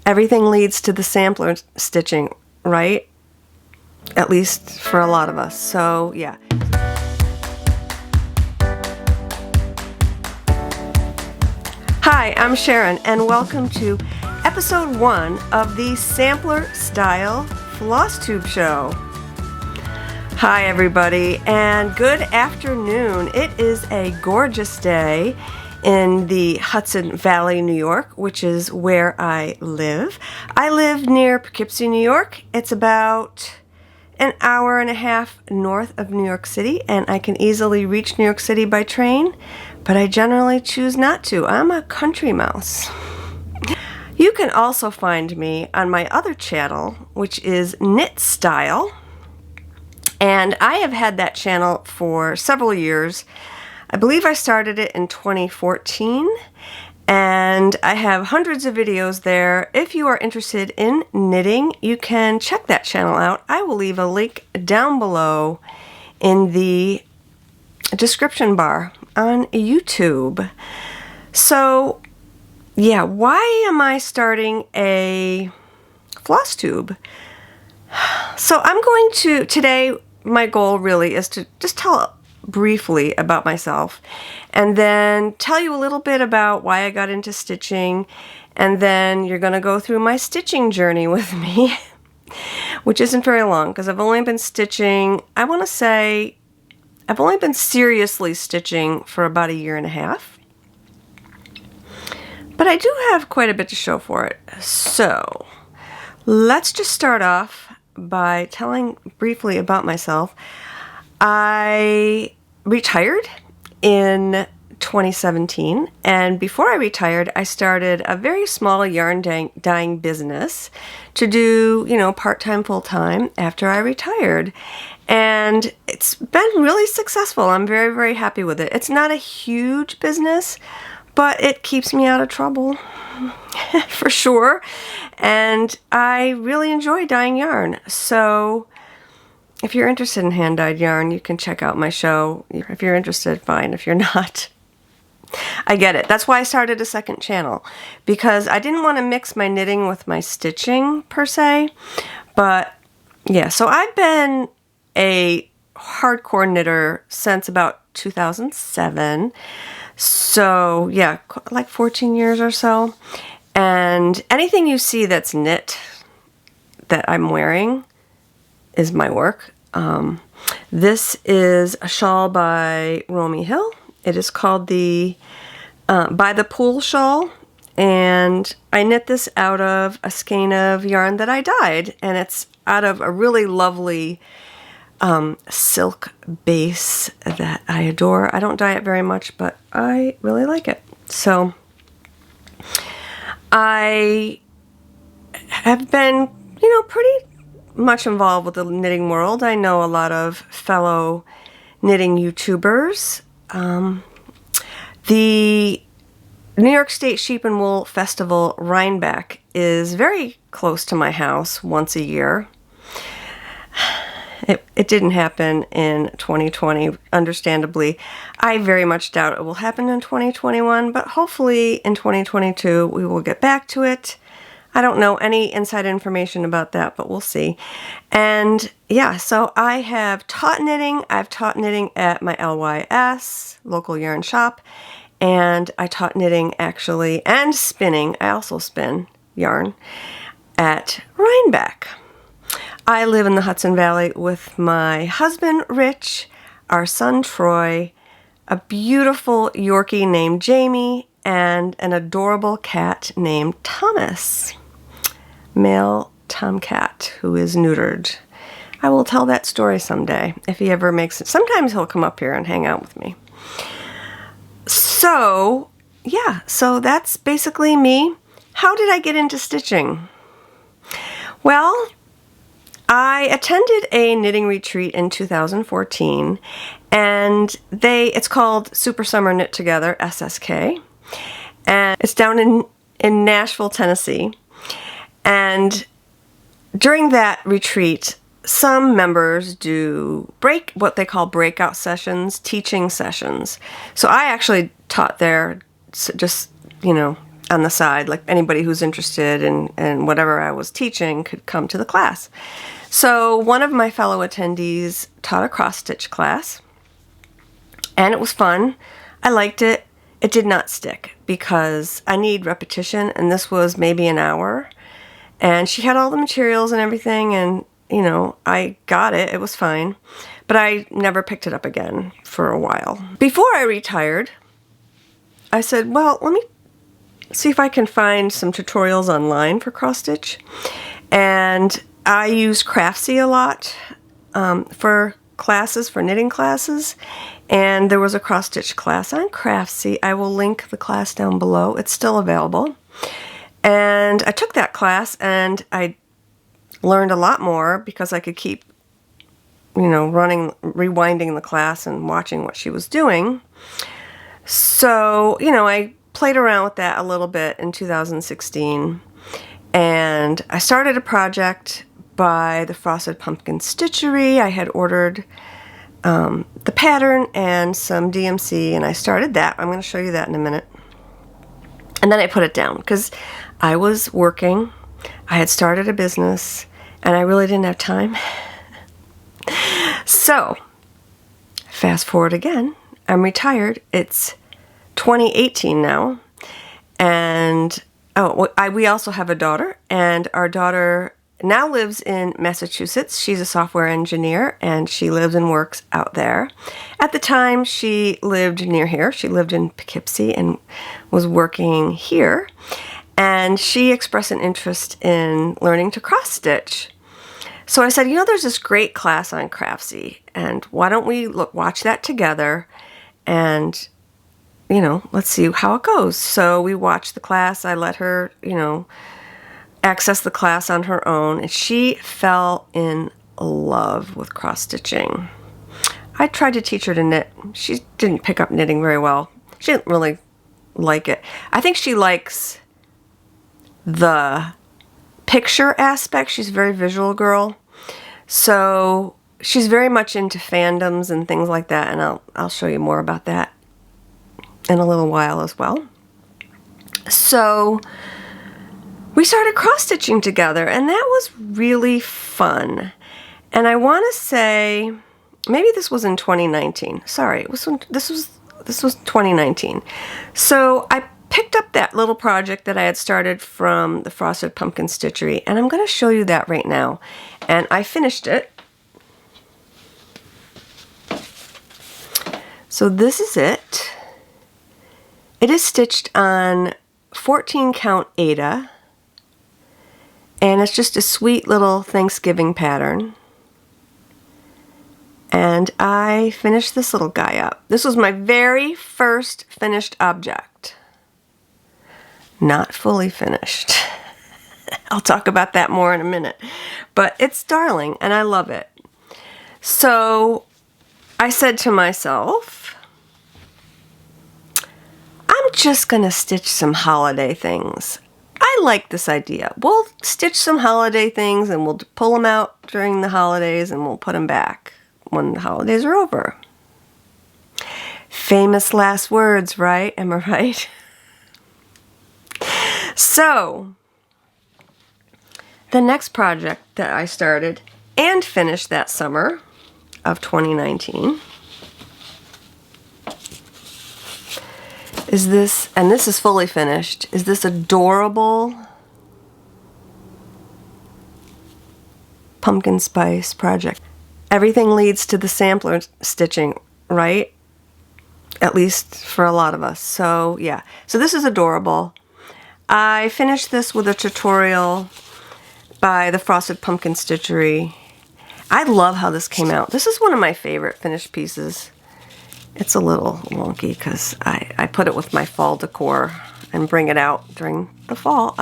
everything leads to the sampler stitching, right? At least for a lot of us. So yeah. Hi, I'm Sharon, and welcome to episode 1 of the Sampler Style Flosstube Show. Hi everybody, and good afternoon. It is a gorgeous day in the Hudson Valley, New York, which is where I live. I live near Poughkeepsie, New York. It's about an hour and a half north of New York City, and I can easily reach New York City by train, but I generally choose not to. I'm a country mouse. You can also find me on my other channel, which is Knit Style, and I have had that channel for several years. I believe I started it in 2014, and I have hundreds of videos there. If you are interested in knitting, you can check that channel out. I will leave a link down below in the description bar on YouTube. So, yeah, why am I starting a floss tube? So I'm going to, today, my goal really is to just tell briefly about myself, and then tell you a little bit about why I got into stitching, and then you're going to go through my stitching journey with me, which isn't very long because I've only been stitching, I want to say, I've only been seriously stitching for about a year and a half, but I do have quite a bit to show for it. So let's just start off by telling briefly about myself. I retired in 2017, and before I retired, I started a very small yarn dyeing business to do, you know, part-time, full-time after I retired. And it's been really successful. I'm very, very happy with it. It's not a huge business, but it keeps me out of trouble for sure. And I really enjoy dyeing yarn. So if you're interested in hand-dyed yarn, you can check out my show. If you're interested, fine. If you're not, I get it. That's why I started a second channel, because I didn't want to mix my knitting with my stitching per se. But yeah, so I've been a hardcore knitter since about 2007. So yeah, like 14 years or so. And anything you see that's knit that I'm wearing is my work. This is a shawl by Romy Hill. It is called the By the Pool shawl, and I knit this out of a skein of yarn that I dyed, and it's out of a really lovely silk base that I adore. I don't dye it very much, but I really like it. So I have been, you know, pretty much involved with the knitting world. I know a lot of fellow knitting YouTubers. The New York State Sheep and Wool Festival Rhinebeck is very close to my house once a year. It didn't happen in 2020, understandably. I very much doubt it will happen in 2021, but hopefully in 2022 we will get back to it. I don't know any inside information about that, but we'll see. And yeah, so I have taught knitting. I've taught knitting at my LYS, local yarn shop, and I taught knitting actually, and spinning. I also spin yarn at Rhinebeck. I live in the Hudson Valley with my husband, Rich, our son, Troy, a beautiful Yorkie named Jamie, and an adorable cat named Thomas. Male tomcat who is neutered. I will tell that story someday if he ever makes it. Sometimes he'll come up here and hang out with me. So, yeah, so that's basically me. How did I get into stitching? Well, I attended a knitting retreat in 2014, and it's called Super Summer Knit Together, SSK, and it's down in Nashville, Tennessee. And during that retreat, some members do what they call breakout sessions, teaching sessions. So I actually taught there, just, you know, on the side, like anybody who's interested in whatever I was teaching could come to the class. So one of my fellow attendees taught a cross-stitch class, and it was fun. I liked it. It did not stick because I need repetition, and this was maybe an hour. And she had all the materials and everything, and, you know, I got it. It was fine. But I never picked it up again for a while. Before I retired, I said, well, let me see if I can find some tutorials online for cross-stitch. And I use Craftsy a lot for classes, for knitting classes. And there was a cross-stitch class on Craftsy. I will link the class down below. It's still available. And I took that class and I learned a lot more because I could keep, you know, rewinding the class and watching what she was doing. So, you know, I played around with that a little bit in 2016. And I started a project by the Frosted Pumpkin Stitchery. I had ordered the pattern and some DMC, and I started that. I'm going to show you that in a minute. And then I put it down because I was working. I had started a business, and I really didn't have time. So, fast forward again. I'm retired. It's 2018 now. And we also have a daughter, and our daughter now lives in Massachusetts. She's a software engineer, and she lives and works out there. At the time, she lived near here. She lived in Poughkeepsie and was working here. And she expressed an interest in learning to cross-stitch. So I said, you know, there's this great class on Craftsy, and why don't we watch that together and, you know, let's see how it goes. So we watched the class. I let her, you know, access the class on her own, and she fell in love with cross-stitching. I tried to teach her to knit. She didn't pick up knitting very well. She didn't really like it. I think she likes the picture aspect. She's a very visual girl. So she's very much into fandoms and things like that, and I'll show you more about that in a little while as well. So we started cross-stitching together, and that was really fun. And I want to say, maybe this was in 2019. Sorry, this was 2019. So I picked up that little project that I had started from the Frosted Pumpkin Stitchery, and I'm going to show you that right now. And I finished it. So this is it. It is stitched on 14 count Aida. And it's just a sweet little Thanksgiving pattern. And I finished this little guy up. This was my very first finished object. Not fully finished. I'll talk about that more in a minute. But it's darling, and I love it. So I said to myself, I'm just going to stitch some holiday things. I like this idea. We'll stitch some holiday things and we'll pull them out during the holidays and we'll put them back when the holidays are over. Famous last words, right? Am I right? So, the next project that I started and finished that summer of 2019 is this, and this is fully finished, is this adorable pumpkin spice project. Everything leads to the sampler stitching, right? At least for a lot of us. So yeah, so this is adorable. I finished this with a tutorial by the Frosted Pumpkin Stitchery. I love how this came out. This is one of my favorite finished pieces. It's a little wonky because I put it with my fall decor and bring it out during the fall.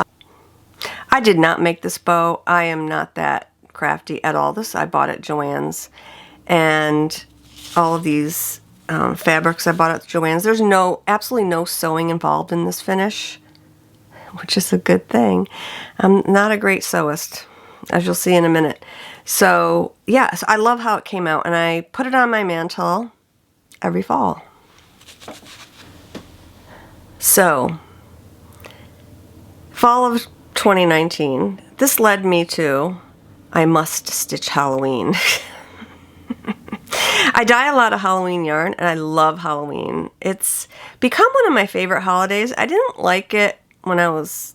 I did not make this bow. I am not that crafty at all. This I bought at Joann's, and all of these fabrics I bought at Joann's. There's absolutely no sewing involved in this finish, which is a good thing. I'm not a great sewist, as you'll see in a minute. So yes, I love how it came out, and I put it on my mantle every fall. So fall of 2019, this led me to, I must stitch Halloween. I dye a lot of Halloween yarn, and I love Halloween. It's become one of my favorite holidays. I didn't like it when I was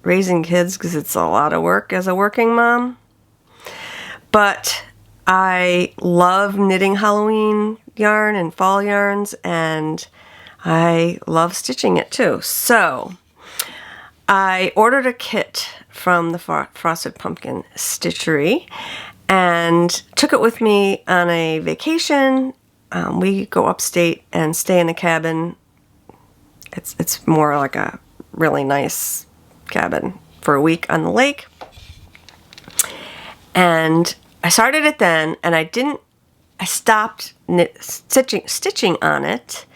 raising kids because it's a lot of work as a working mom. But I love knitting Halloween yarn and fall yarns, and I love stitching it too. So I ordered a kit from the Frosted Pumpkin Stitchery and took it with me on a vacation. We go upstate and stay in a cabin. It's more like a really nice cabin for a week on the lake. And I started it then, and I stopped stitching on it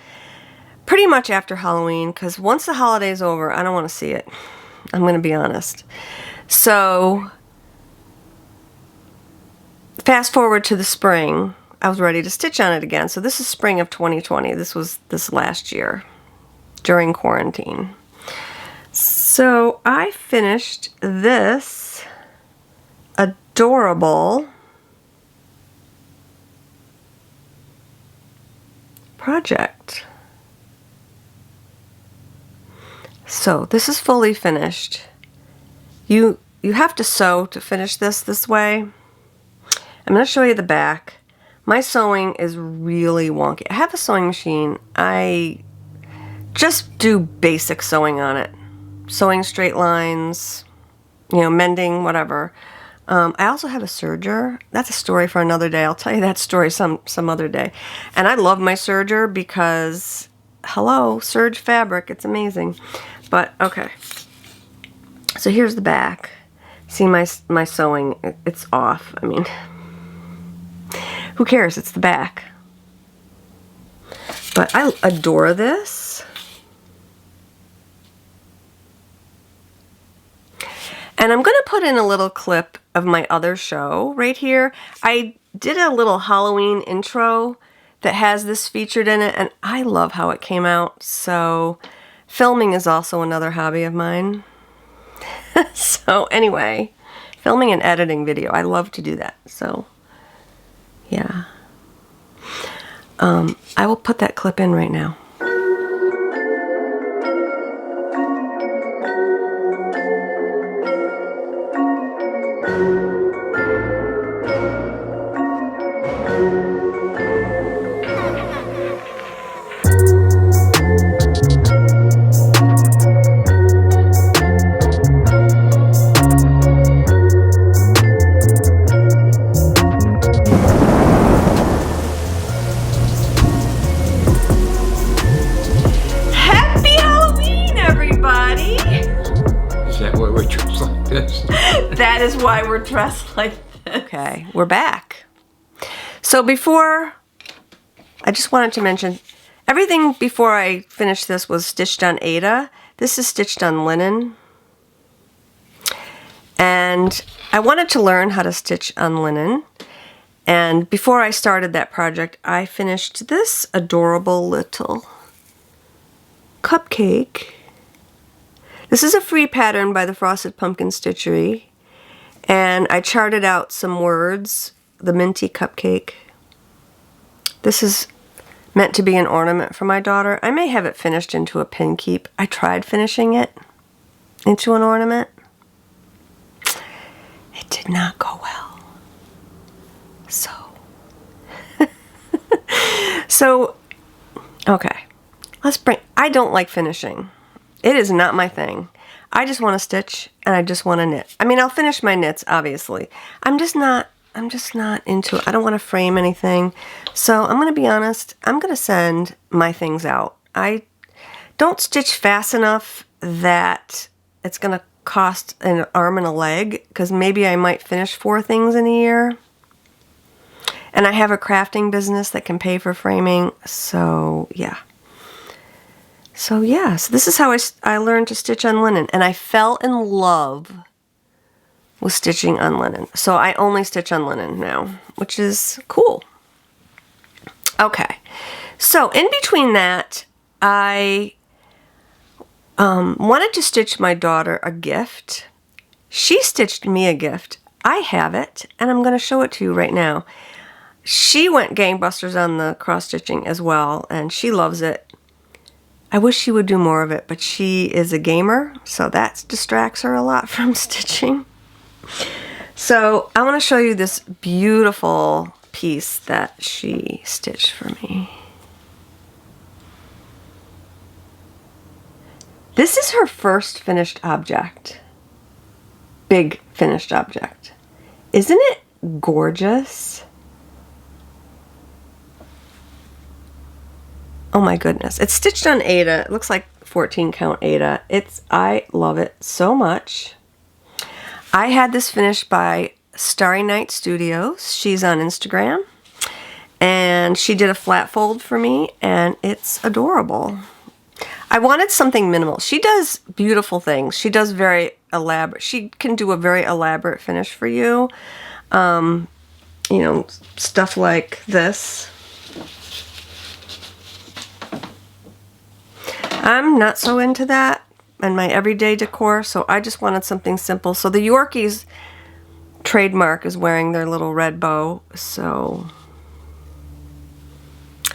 pretty much after Halloween, because once the holiday's over, I don't want to see it. I'm going to be honest. So fast forward to the spring, I was ready to stitch on it again. So this is spring of 2020. This was this last year during quarantine. So I finished this adorable project. So this is fully finished. You have to sew to finish this way. I'm going to show you the back. My sewing is really wonky. I have a sewing machine. I just do basic sewing on it. Sewing straight lines, mending, whatever. I also have a serger. That's a story for another day. I'll tell you that story some other day. And I love my serger because, hello, serge fabric. It's amazing. But, okay. So here's the back. See my sewing, it's off. I mean, who cares? It's the back. But I adore this. And I'm going to put in a little clip of my other show right here. I did a little Halloween intro that has this featured in it, and I love how it came out. So filming is also another hobby of mine. So anyway, filming and editing video. I love to do that. So yeah. I will put that clip in right now. That is why we're dressed like this. Okay, we're back. So before, I just wanted to mention, everything before I finished this was stitched on Aida. This is stitched on linen. And I wanted to learn how to stitch on linen. And before I started that project, I finished this adorable little cupcake. This is a free pattern by the Frosted Pumpkin Stitchery. And I charted out some words, the minty cupcake. This is meant to be an ornament for my daughter. I may have it finished into a pin keep. I tried finishing it into an ornament. It did not go well. So, okay. I don't like finishing. It is not my thing. I just want to stitch and I just want to knit. I mean, I'll finish my knits, obviously. I'm just not into it. I don't want to frame anything. So I'm going to be honest. I'm going to send my things out. I don't stitch fast enough that it's going to cost an arm and a leg, because maybe I might finish 4 things in a year. And I have a crafting business that can pay for framing. So yeah. So this is how I learned to stitch on linen, and I fell in love with stitching on linen. So I only stitch on linen now, which is cool. Okay, so in between that, I wanted to stitch my daughter a gift. She stitched me a gift. I have it, and I'm going to show it to you right now. She went gangbusters on the cross-stitching as well, and she loves it. I wish she would do more of it, but she is a gamer, so that distracts her a lot from stitching. So I want to show you this beautiful piece that she stitched for me. This is her first finished object. Big finished object. Isn't it gorgeous? Oh my goodness. It's stitched on Aida. It looks like 14 count Aida. I love it so much. I had this finished by Starry Night Studios. She's on Instagram. And she did a flat fold for me, and it's adorable. I wanted something minimal. She does beautiful things. She does very elaborate. She can do a very elaborate finish for you. You know, stuff like this. I'm not so into that in my everyday decor, so I just wanted something simple. So the Yorkies trademark is wearing their little red bow, so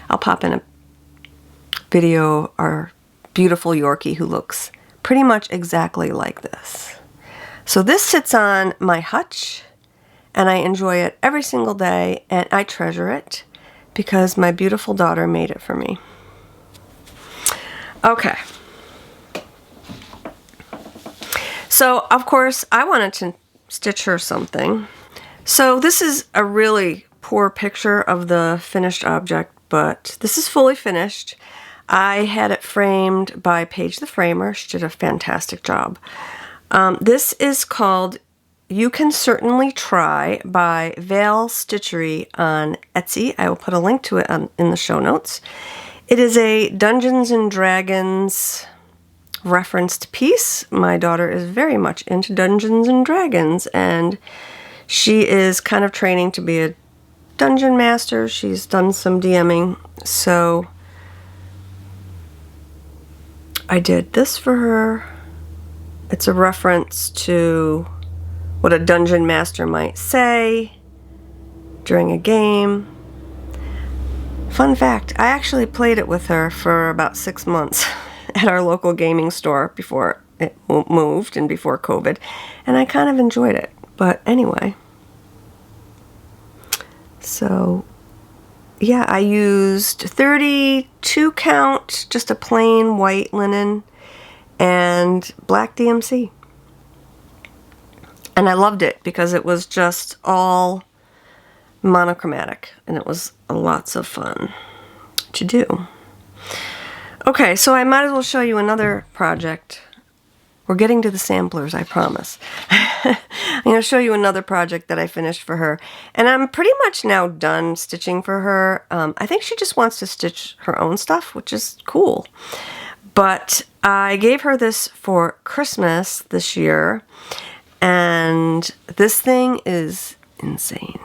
I'll pop in a video or beautiful Yorkie who looks pretty much exactly like this. So this sits on my hutch, and I enjoy it every single day, and I treasure it because my beautiful daughter made it for me. Okay. So, of course, I wanted to stitch her something. So this is a really poor picture of the finished object, but this is fully finished. I had it framed by Paige the Framer. She did a fantastic job. This is called You Can Certainly Try by Valestitchery on Etsy. I will put a link to it in the show notes. It is a Dungeons and Dragons referenced piece. My daughter is very much into Dungeons and Dragons, and she is kind of training to be a dungeon master. She's done some DMing, so I did this for her. It's a reference to what a dungeon master might say during a game. Fun fact, I actually played it with her for about 6 months at our local gaming store before it moved and before COVID, and I kind of enjoyed it. But anyway, so yeah, I used 32 count, just a plain white linen, and black DMC. And I loved it because it was just all monochromatic, and it was lots of fun to do. Okay, so I might as well show you another project. We're getting to the samplers, I promise. I'm going to show you another project that I finished for her. And I'm pretty much now done stitching for her. I think she just wants to stitch her own stuff, which is cool. But I gave her this for Christmas this year. And this thing is insane.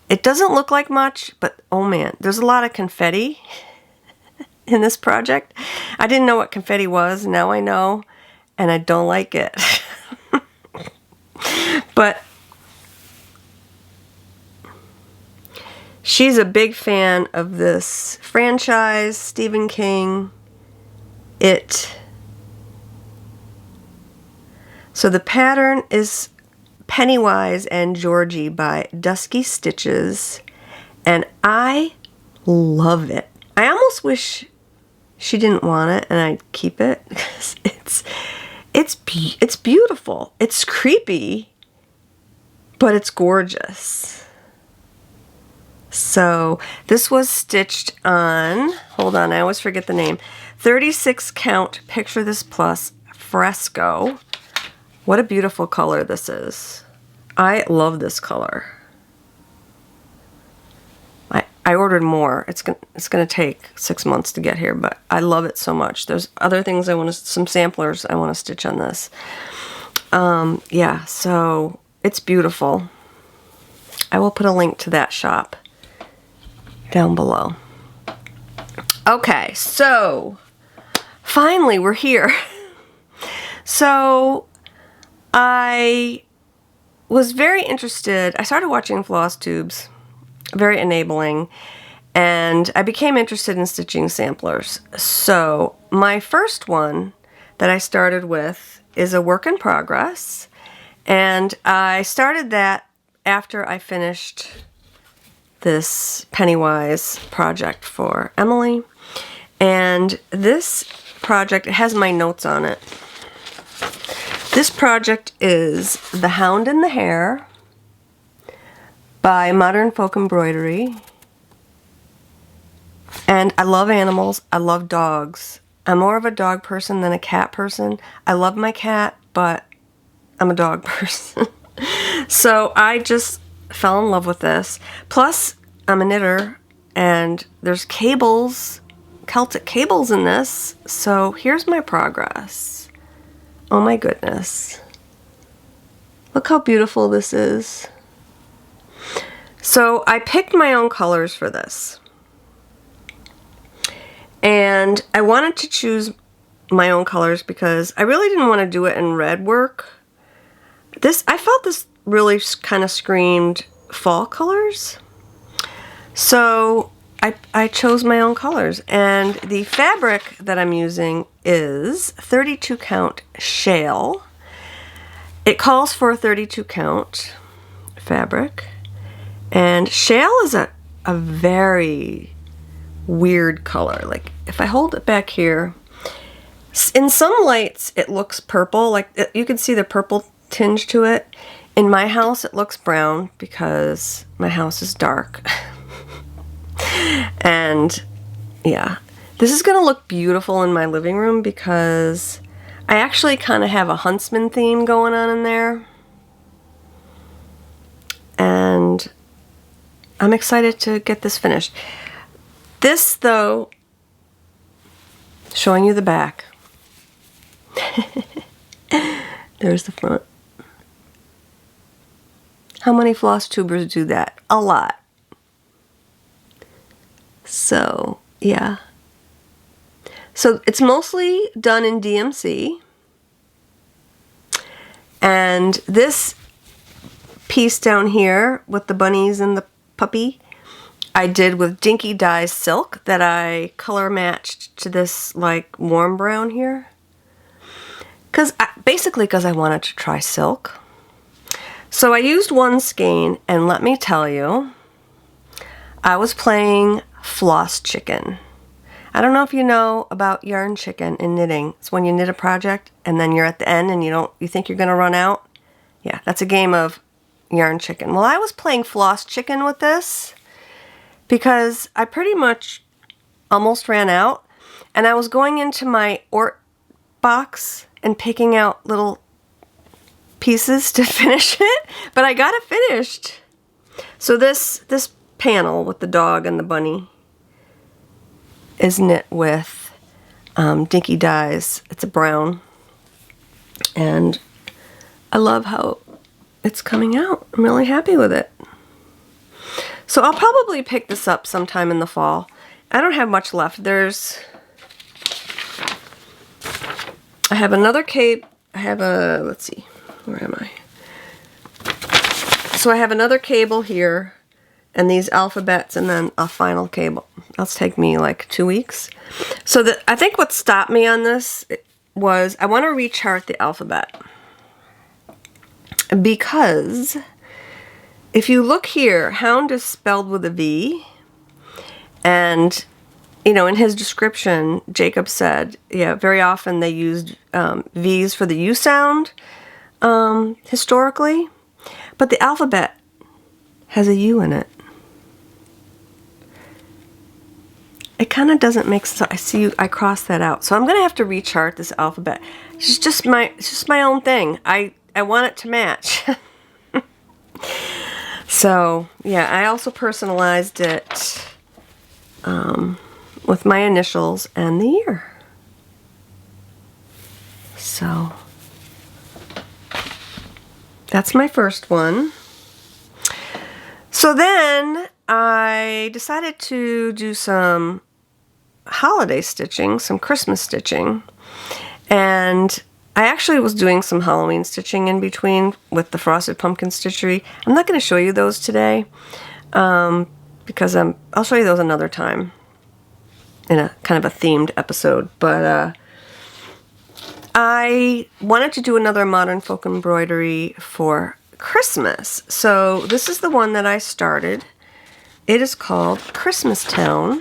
It doesn't look like much, but oh man, there's a lot of confetti in this project. I didn't know what confetti was, now I know, and I don't like it. But she's a big fan of this franchise, Stephen King, It. So the pattern is Pennywise and Georgie by Duskystitches, and I love it. I almost wish she didn't want it and I'd keep it, because it's beautiful. It's creepy, but it's gorgeous. So this was stitched on, hold on, I always forget the name, 36 count Picture This Plus Fresco. What a beautiful color this is. I love this color. I ordered more. It's gonna take 6 months to get here, but I love it so much. There's other things some samplers I want to stitch on this. Yeah, so it's beautiful. I will put a link to that shop down below. Okay, so finally, we're here. So I was very interested. I started watching Flosstubes, very enabling, and I became interested in stitching samplers. So my first one that I started with is a work in progress, and I started that after I finished this Pennywise project for Emily. And this project, it has my notes on it. This project is The Hound and the Hare by Modern Folk Embroidery. And I love animals. I love dogs. I'm more of a dog person than a cat person. I love my cat, but I'm a dog person. So I just fell in love with this. Plus, I'm a knitter, and there's cables, Celtic cables in this. So here's my progress. Oh my goodness. Look how beautiful this is. So I picked my own colors for this. And I wanted to choose my own colors because I really didn't want to do it in red work. I felt this really kind of screamed fall colors. So I chose my own colors. And the fabric that I'm using is 32 count shale. It calls for a 32 count fabric. And shale is a very weird color. Like if I hold it back here, in some lights it looks purple, like you can see the purple tinge to it. In my house it looks brown because my house is dark. And yeah, this is gonna look beautiful in my living room because I actually kind of have a huntsman theme going on in there. And I'm excited to get this finished. This, though, showing you the back. There's the front. How many floss tubers do that? A lot. So, yeah. So it's mostly done in DMC. And this piece down here with the bunnies and the puppy, I did with Dinky Dye's silk that I color matched to this like warm brown here. Basically because I wanted to try silk. So I used one skein, and let me tell you, I was playing floss chicken. I don't know if you know about yarn chicken in knitting. It's when you knit a project and then you're at the end and you think you're gonna run out. Yeah, that's a game of yarn chicken. Well, I was playing floss chicken with this because I pretty much almost ran out, and I was going into my Ort box and picking out little pieces to finish it, but I got it finished. So this panel with the dog and the bunny is knit with Dinky Dye's. It's a brown, and I love how it's coming out. I'm really happy with it. So I'll probably pick this up sometime in the fall. I don't have much left. I have another cape. I have a, let's see, where am I? So I have another cable here, and these alphabets, and then a final cable. That'll take me like 2 weeks. So I think what stopped me on this was I want to rechart the alphabet. Because if you look here, Hound is spelled with a V, and in his description, Jacob said, yeah, very often they used V's for the U sound historically, but the alphabet has a U in it. It kind of doesn't make sense. I crossed that out, so I'm gonna have to rechart this alphabet. It's just my own thing. I want it to match. So yeah, I also personalized it with my initials and the year. So that's my first one. So then I decided to do some holiday stitching, some Christmas stitching, and I actually was doing some Halloween stitching in between with the Frosted Pumpkin Stitchery. I'm not going to show you those today because I'll show you those another time in a kind of a themed episode. But I wanted to do another modern folk embroidery for Christmas. So this is the one that I started. It is called Christmas Town.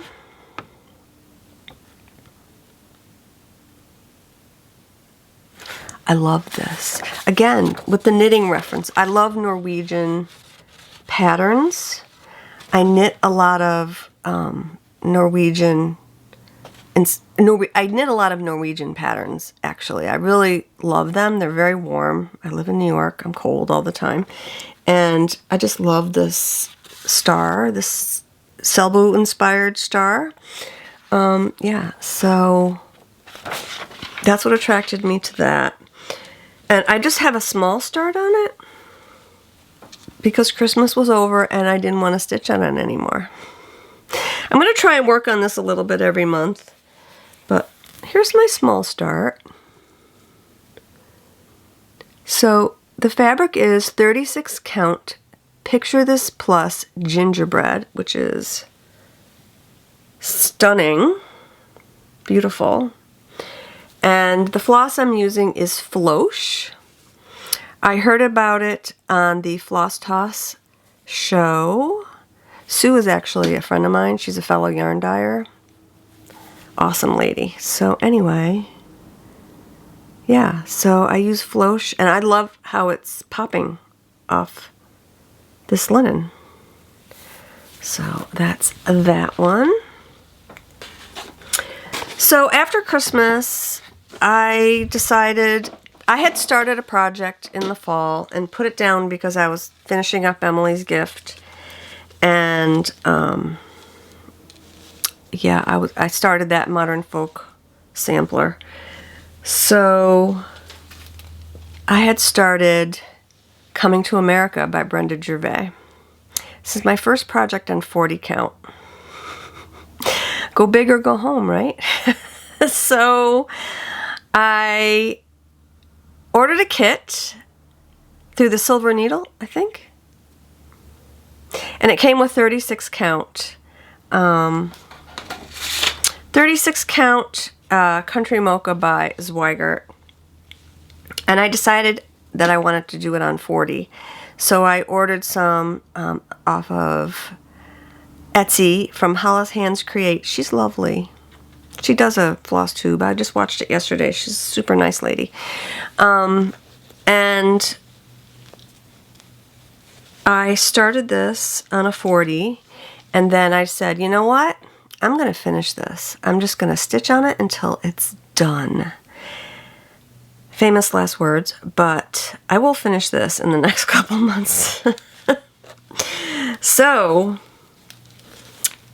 I love this. Again, with the knitting reference, I love Norwegian patterns. I knit a lot of Norwegian patterns, actually. I really love them. They're very warm. I live in New York. I'm cold all the time. And I just love this star, this Selbu-inspired star. Yeah, so that's what attracted me to that. And I just have a small start on it because Christmas was over and I didn't want to stitch on it anymore. I'm going to try and work on this a little bit every month, but here's my small start. So the fabric is 36 count Picture This Plus gingerbread, which is stunning, beautiful. And the floss I'm using is Floss. I heard about it on the Floss Toss show. Sue is actually a friend of mine. She's a fellow yarn dyer. Awesome lady. So anyway, yeah, so I use Floss, and I love how it's popping off this linen. So that's that one. So after Christmas, I decided, I had started a project in the fall and put it down because I was finishing up Emily's gift. And yeah, I started that Modern Folk sampler. So I had started Coming to America by Brenda Gervais. This is my first project on 40 count. Go big or go home, right? So I ordered a kit through the Silver Needle, I think. And it came with 36 count. 36 count Country Mocha by Zweigart. And I decided that I wanted to do it on 40. So I ordered some off of Etsy from Hollis Hands Create. She's lovely. She does a floss tube. I just watched it yesterday. She's a super nice lady. And I started this on a 40, and then I said, you know what? I'm going to finish this. I'm just going to stitch on it until it's done. Famous last words, but I will finish this in the next couple months. So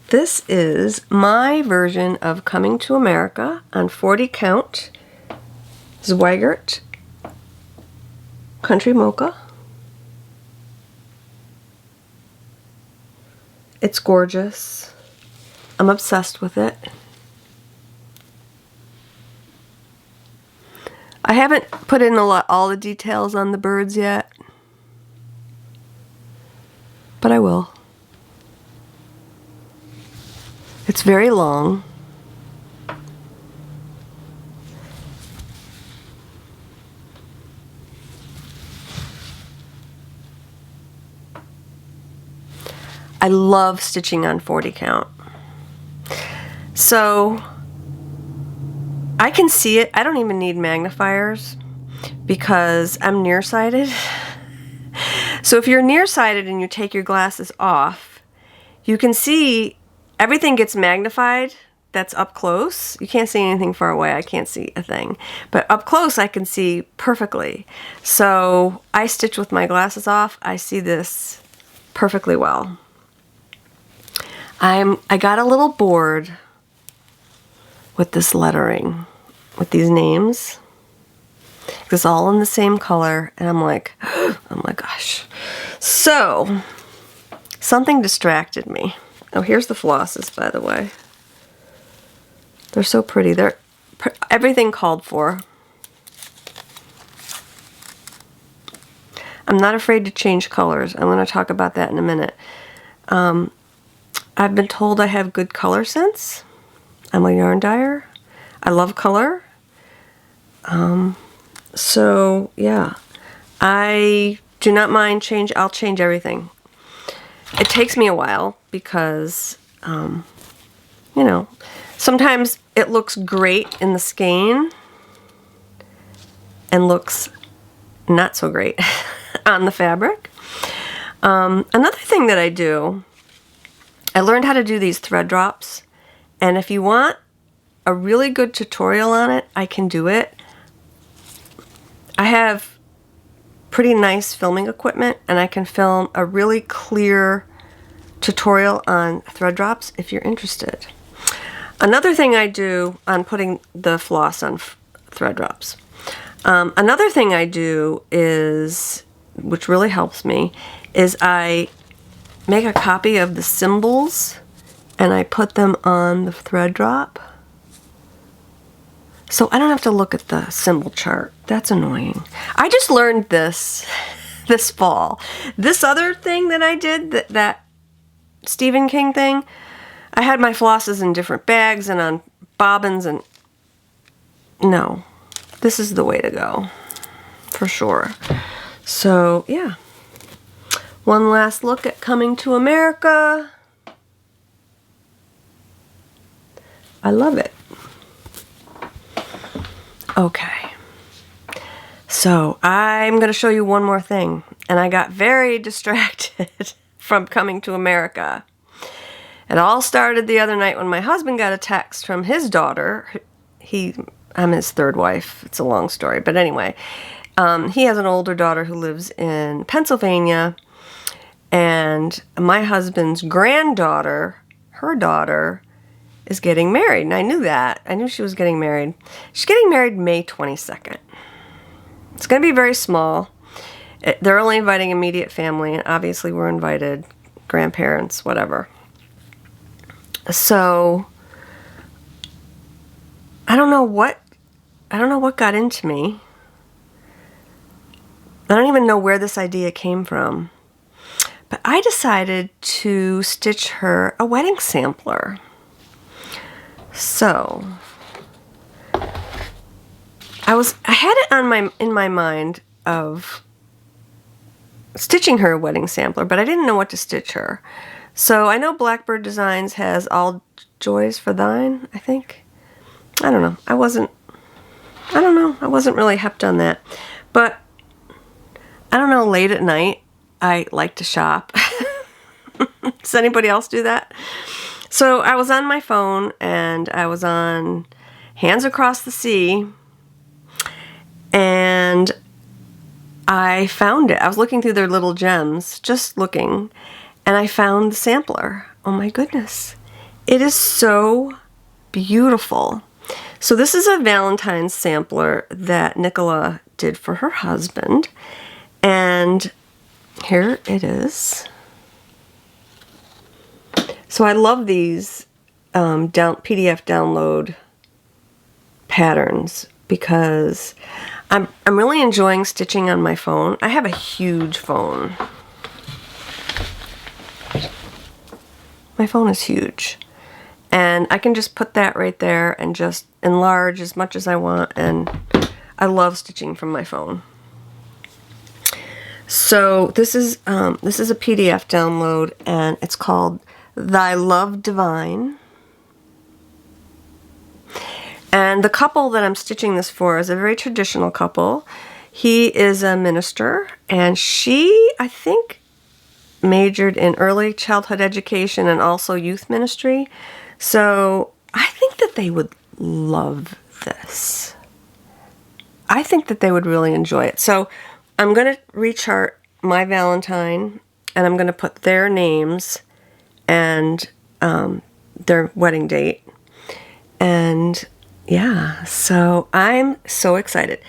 this is my version of Coming to America on 40 count Zweigart Country Mocha. It's gorgeous. I'm obsessed with it. I haven't put in all the details on the birds yet, but I will. It's very long. I love stitching on 40 count. So I can see it. I don't even need magnifiers because I'm nearsighted. So if you're nearsighted and you take your glasses off, you can see everything gets magnified. That's up close. You can't see anything far away. I can't see a thing. But up close I can see perfectly. So I stitch with my glasses off. I see this perfectly well. I got a little bored with this lettering, with these names. It's all in the same color, and I'm like, oh my gosh. So, something distracted me. Oh, here's the flosses, by the way. They're so pretty. They're everything called for. I'm not afraid to change colors. I'm going to talk about that in a minute. I've been told I have good color sense. I'm a yarn dyer. I love color. So yeah, I do not mind change. I'll change everything. It takes me a while because, you know, sometimes it looks great in the skein and looks not so great on the fabric. Another thing that I do, I learned how to do these thread drops, and if you want a really good tutorial on it, I can do it. I have pretty nice filming equipment, and I can film a really clear tutorial on thread drops if you're interested. Another thing I do on putting the floss on thread drops. Another thing I do is, which really helps me, is I make a copy of the symbols and I put them on the thread drop. So I don't have to look at the symbol chart. That's annoying. I just learned this fall. This other thing that I did, that Stephen King thing, I had my flosses in different bags and on bobbins, and no, this is the way to go, for sure. So yeah, one last look at Coming to America. I love it. Okay, so I'm going to show you one more thing, and I got very distracted from Coming to America. It all started the other night when my husband got a text from his daughter. I'm his third wife. It's a long story, but anyway, he has an older daughter who lives in Pennsylvania, and my husband's granddaughter, her daughter, is getting married, and I knew that. I knew she was getting married. She's getting married May 22nd. It's going to be very small. They're only inviting immediate family, and obviously we're invited, grandparents, whatever. So I don't know what got into me. I don't even know where this idea came from. But I decided to stitch her a wedding sampler. So I had it in my mind of stitching her a wedding sampler, but I didn't know what to stitch her. So I know Blackbird Designs has All Joys for Thine, I think. I don't know. I wasn't really hepped on that. But I don't know, late at night, I like to shop. Does anybody else do that? So I was on my phone, and I was on Hands Across the Sea, and I found it. I was looking through their little gems, just looking, and I found the sampler. Oh my goodness. It is so beautiful. So this is a Valentine's sampler that Nicola did for her husband, and here it is. So I love these PDF download patterns because I'm really enjoying stitching on my phone. I have a huge phone. My phone is huge. And I can just put that right there and just enlarge as much as I want, and I love stitching from my phone. So this is a PDF download, and it's called Thy Love Divine. And the couple that I'm stitching this for is a very traditional couple. He is a minister, and she, I think, majored in early childhood education and also youth ministry. So I think that they would love this. I think that they would really enjoy it. So I'm going to rechart my Valentine, and I'm going to put their names and their wedding date. And yeah, so I'm so excited.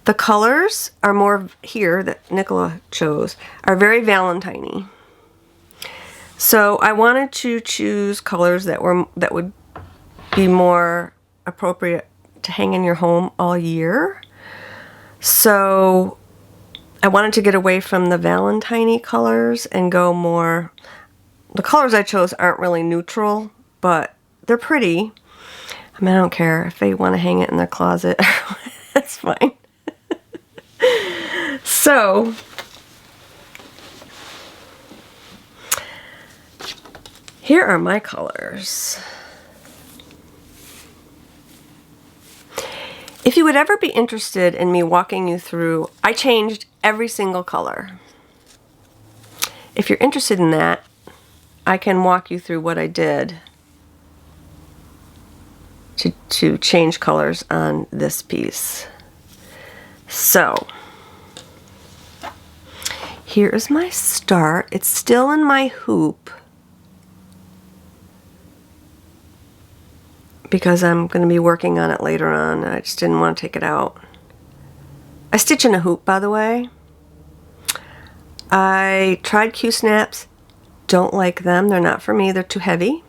The colors are more here that Nicola chose are very Valentine-y. So I wanted to choose colors that would be more appropriate to hang in your home all year. So I wanted to get away from the Valentine-y colors and go more... The colors I chose aren't really neutral, but they're pretty. I mean, I don't care if they want to hang it in their closet. That's fine. So, here are my colors. If you would ever be interested in me walking you through, I changed every single color. If you're interested in that, I can walk you through what I did to change colors on this piece. So, here is my start. It's still in my hoop because I'm going to be working on it later on. I just didn't want to take it out. I stitch in a hoop, by the way. I tried Q-snaps. Don't like them. They're not for me. They're too heavy.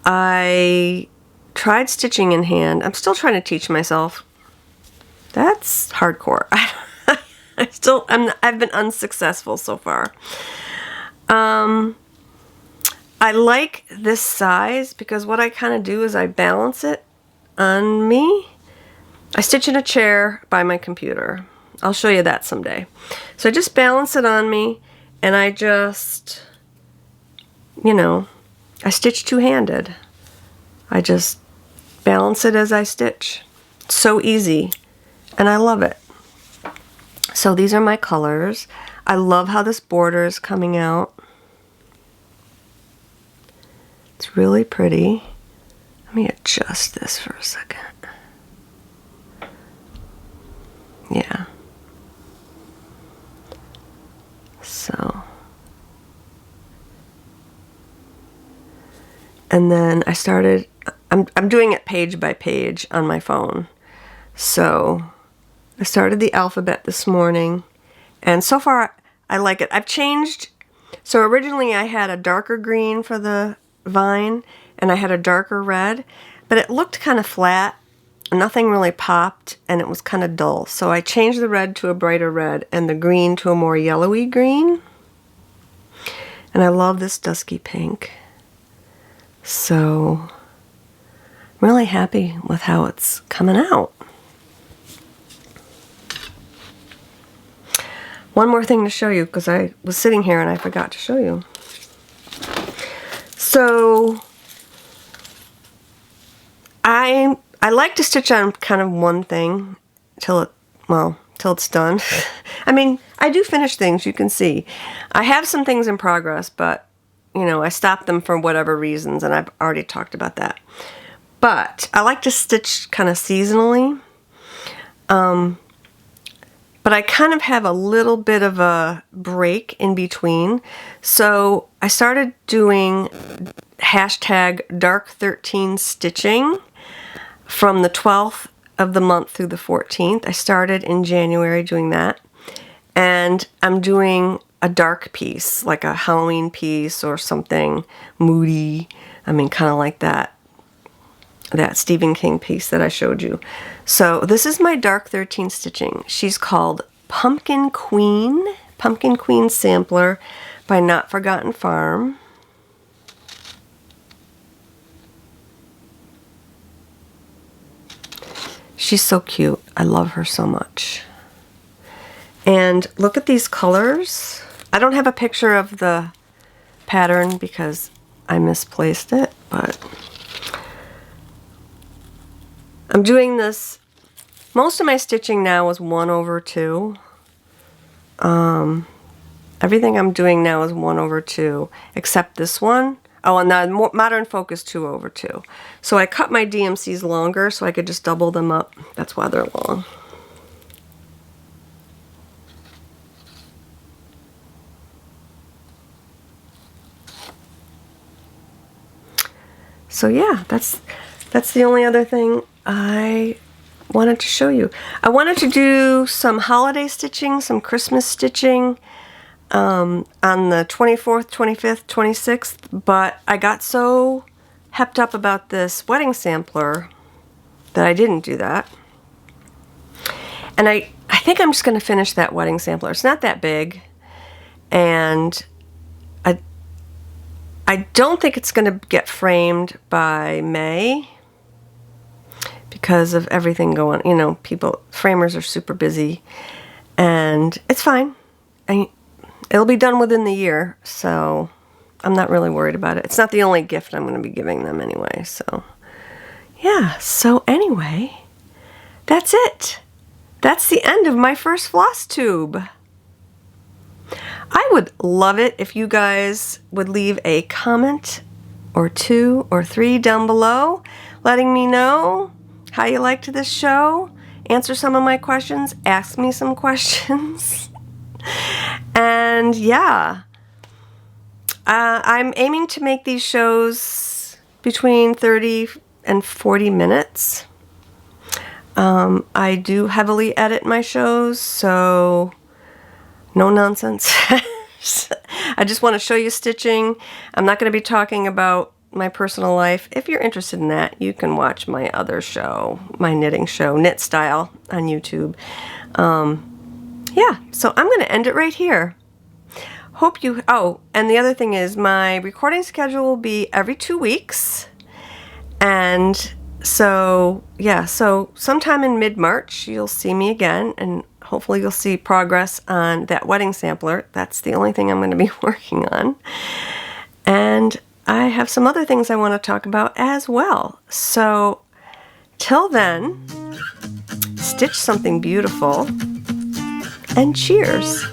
I tried stitching in hand. I'm still trying to teach myself. That's hardcore. I've been unsuccessful so far. I like this size because what I kind of do is I balance it on me. I stitch in a chair by my computer. I'll show you that someday. So I just balance it on me and I just, you know, I stitch two-handed. I just balance it as I stitch. It's so easy and I love it. So these are my colors. I love how this border is coming out. It's really pretty. Let me adjust this for a second. Yeah. So. And then I started, I'm doing it page by page on my phone. So I started the alphabet this morning, and so far I like it. I've changed, so originally I had a darker green for the vine, and I had a darker red, but it looked kind of flat, nothing really popped, and it was kind of dull. So I changed the red to a brighter red, and the green to a more yellowy green. And I love this dusky pink. So I'm really happy with how it's coming out. One more thing to show you, because I was sitting here and I forgot to show you. So I like to stitch on kind of one thing till it's done. I mean, I do finish things, you can see. I have some things in progress, but you know, I stopped them for whatever reasons, and I've already talked about that. But I like to stitch kind of seasonally. But I kind of have a little bit of a break in between. So I started doing hashtag dark13 stitching from the 12th of the month through the 14th. I started in January doing that. And I'm doing a dark piece, like a Halloween piece or something moody. I mean, kind of like that Stephen King piece that I showed you. So this is my dark 13 stitching. She's called Pumpkin Queen Sampler by Not Forgotten Farm. She's so cute. I love her so much. And look at these colors. I don't have a picture of the pattern because I misplaced it, but I'm doing this. Most of my stitching now is 1/2. Everything I'm doing now is 1/2, except this one. Oh, and the Modern Focus 2/2. So I cut my DMCs longer so I could just double them up. That's why they're long. So yeah, that's the only other thing I wanted to show you. I wanted to do some holiday stitching, some Christmas stitching on the 24th, 25th, 26th, but I got so hepped up about this wedding sampler that I didn't do that. And I think I'm just going to finish that wedding sampler. It's not that big, and I don't think it's going to get framed by May because of everything going, you know, framers are super busy, and it's fine. It'll be done within the year, so I'm not really worried about it. It's not the only gift I'm going to be giving them anyway, so yeah. So anyway, that's it. That's the end of my first floss tube. I would love it if you guys would leave a comment or 2 or 3 down below letting me know how you liked this show, answer some of my questions, ask me some questions. And yeah, I'm aiming to make these shows between 30 and 40 minutes. I do heavily edit my shows, so no nonsense. I just want to show you stitching. I'm not going to be talking about my personal life. If you're interested in that, you can watch my other show, my knitting show, Knit Style, on YouTube. Yeah, so I'm going to end it right here. Hope you... Oh, and the other thing is my recording schedule will be every 2 weeks. And so, yeah, so sometime in mid-March, you'll see me again, and hopefully you'll see progress on that wedding sampler. That's the only thing I'm going to be working on. And I have some other things I want to talk about as well. So, till then, stitch something beautiful, and cheers!